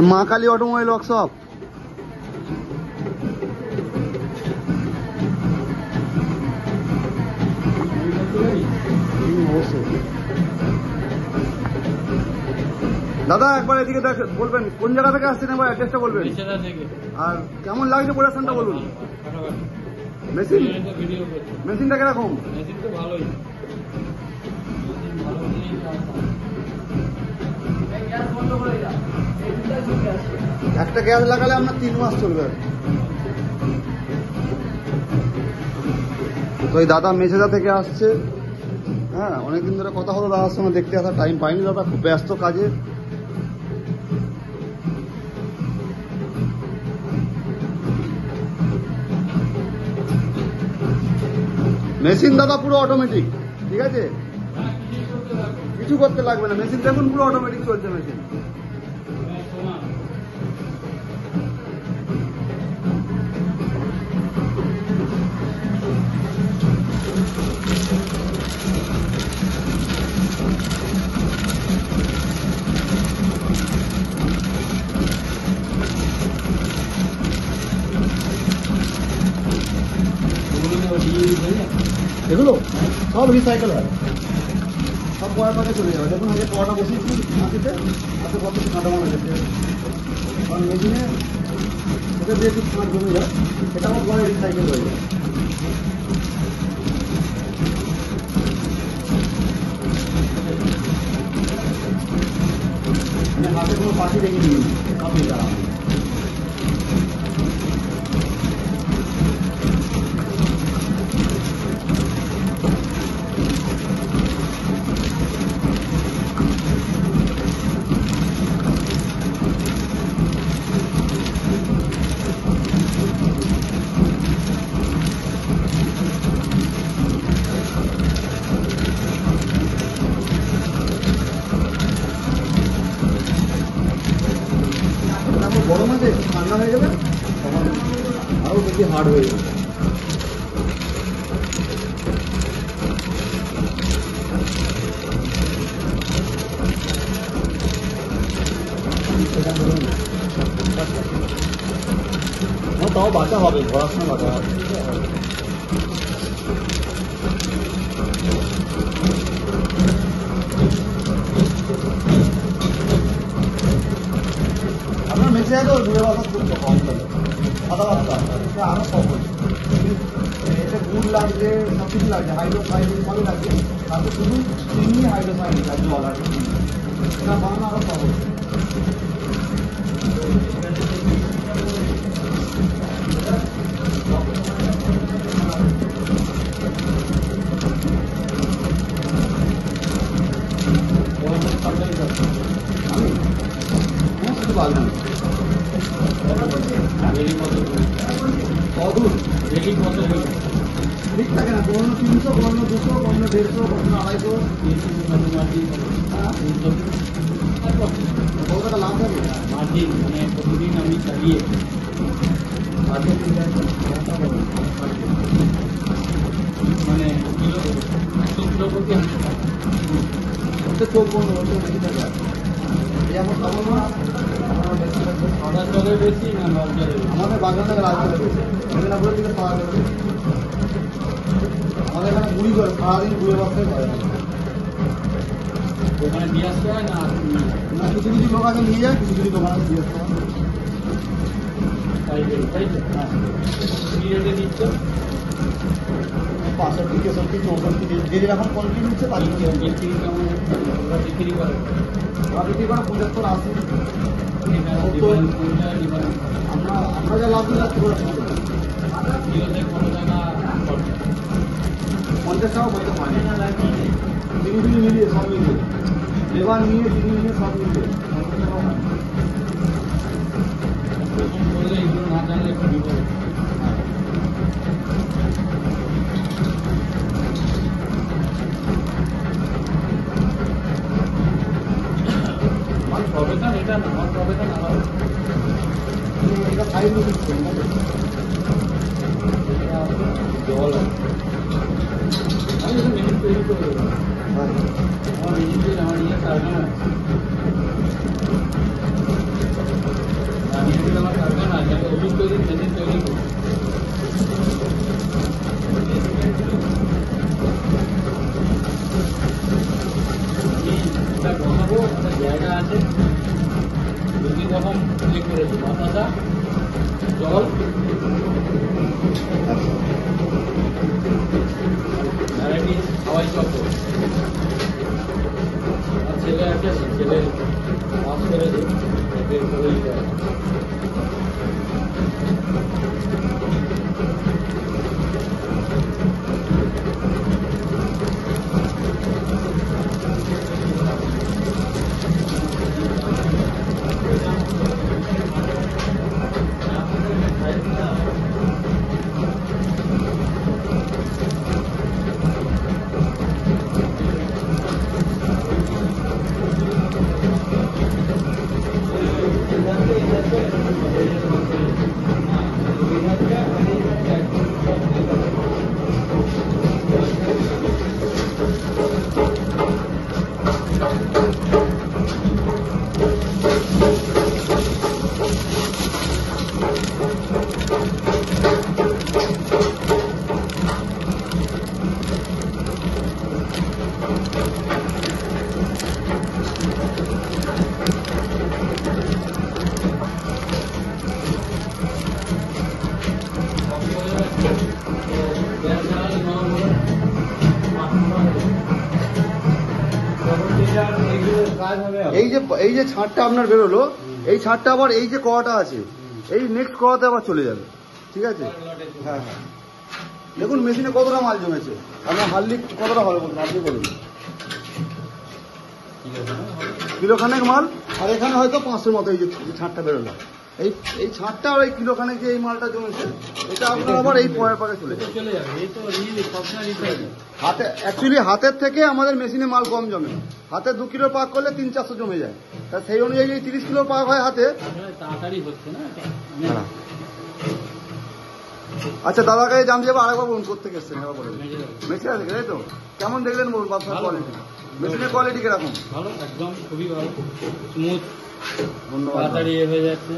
মা Kali automobile workshop. দাদা একবার এদিকে দেখ, বলবেন কোন জায়গা থেকে আসছেন, একবার অ্যাড্রেসটা বলবেন আর কেমন লাগছে প্রোডাকশনটা বলুন। মেশিনটা কিরকম? একটা গ্যাস লাগালে আপনার 3 মাস চলবে। তো এই দাদা মেছেদা থেকে আসছে। হ্যাঁ, অনেকদিন ধরে কথা হলো দাদার সঙ্গে, দেখতে আসার টাইম পাইনি দাদা, খুব ব্যস্ত কাজে। মেশিন দাদা পুরো অটোমেটিক, ঠিক আছে, কিছু করতে লাগবে না। মেশিন দেখুন পুরো অটোমেটিক চলছে মেশিন। এগুলো সব রিসাইকেল হয়, সব পরের পাশে চলে যাবে। দেখুন আগে কটা বসিয়েছি মাটিতে, হাতে কত কাঁটা মারা গেছে, কারণ মেশিনে ওটা দিয়ে একটু ছাঁট জমে যায়, সেটা আমার পরে রিসাইকেল হয়ে যায়। মানে হাতে কোনো পাখি দেখে নিয়ে আপনি দাঁড়ান। গরম আছে, ঠান্ডা হয়ে যাবে তখন আরো বেশি হার্ড হয়ে যাবে। তাও বাঁচা হবে, ঘোরার সময় বাঁচা হবে। আপনার মেসে তো ঘুরে বাসা খুব কম লাগে, কথাবার্তা আরো সহজ। এতে গুড় লাগছে, সব কিছু লাগছে, হাইড্রোসাইনিক সবই লাগছে, তাতে শুধু চিনি হাইড্রোসাইনিক লাগছে, জল আছে, এটা বানানো আরো সহজ। শুধু বাগদান ঠিক থাকে না, কোনো 300, কোনো 200, কোনো 150, কোনো 250, কতটা লাভ থাকে মার্জিন। মানে প্রতিদিন আমি চালিয়ে মানে কিলো প্রতি চোখ বন্ধ হচ্ছে বেশি টাকা। যেমন খাবো না সাদা জলে বেশি না লাল জলে, আমাদের বাগান থেকে লাল জলে বেশি, মেদিনীপুরের দিকে পাওয়া যাবে। আমাদের এখানে গুড়ি করে সারাদিন গুড়ে বসতে পারে না, ওখানে দিয়ে আসতে হয় না। কিছু কিছু লোক আগে নিয়ে যায়, কিছু কিছু দোকানে দিয়ে আসতে হয়। তাই তো হ্যাঁ, কি রেটে দিচ্ছ? 65, 64, 64, যে যেরকম কোয়ালিটি নিচ্ছে তার বিক্রি কেমন বিক্রি করে? ওরা বিক্রি করে 75, 80। আমরা যা লাভ দিই 50 টাকা বলতে পারি, চিনি চিনি মিলিয়ে সব মিলিয়ে, লেবার নিয়ে চিনি নিয়ে সব মিলিয়ে 50 টাকা হয়। এগুলো না জানলে একটু বিপদ। আমার প্রফেশন এটা না, আমার প্রফেশন আলাদা, এটা সাইড দিচ্ছে জল। আমি মেশিন তৈরি করে আমার মেশিন আমার নিয়ে কারখানা দুই রকম ইয়ে করেছি, বাতাসা জল ভ্যারাইটি হাওয়াই চক্র। আর ছেলে আছে, ছেলে পাস করেছে, বের করেই দেয়। এই যে ছাড়টা আপনার বেরোলো, এই ছাড়টা আবার এই যে কড়াটা আছে এই নেক্সট কড়াতে আবার চলে যাবে, ঠিক আছে? হ্যাঁ হ্যাঁ, দেখুন মেশিনে কতটা মাল জমেছে, আপনার হার্ডলি কতটা হবে বলুন, আপনি বলুন। কিলোখানেক মাল, আর এখানে হয়তো 500 মতো এই যে ছাড়টা বেরোলো, এই ছাড়টা আর এই কিলোখানেক যে এই মালটা জমেছে এটা আপনার আবার এই পরের পাকে চলে যাবে। হাতে অ্যাকচুয়ালি হাতের থেকে আমাদের মেশিনে মাল কম জমে, হাতে 2 কিলো পাক করলে 300-400 জমে যায়, তা সেই অনুযায়ী 30 কিলো পাক হয় হাতে, তাড়াতাড়ি হচ্ছে না। হ্যাঁ। আচ্ছা দাদার কাছে জানতে যাবো, আরেকবার বলুন কোথেকে এসছেন একবার বলুন। মেশিন থেকে, তাই তো? কেমন দেখলেন বলুন ব্যবসার কোয়ালিটি, মেশিনের কোয়ালিটি কিরকম? ভালো, একদম খুবই ভালো, স্মুথ, ধন্যবাদ, তাড়াতাড়ি হয়ে যাচ্ছে।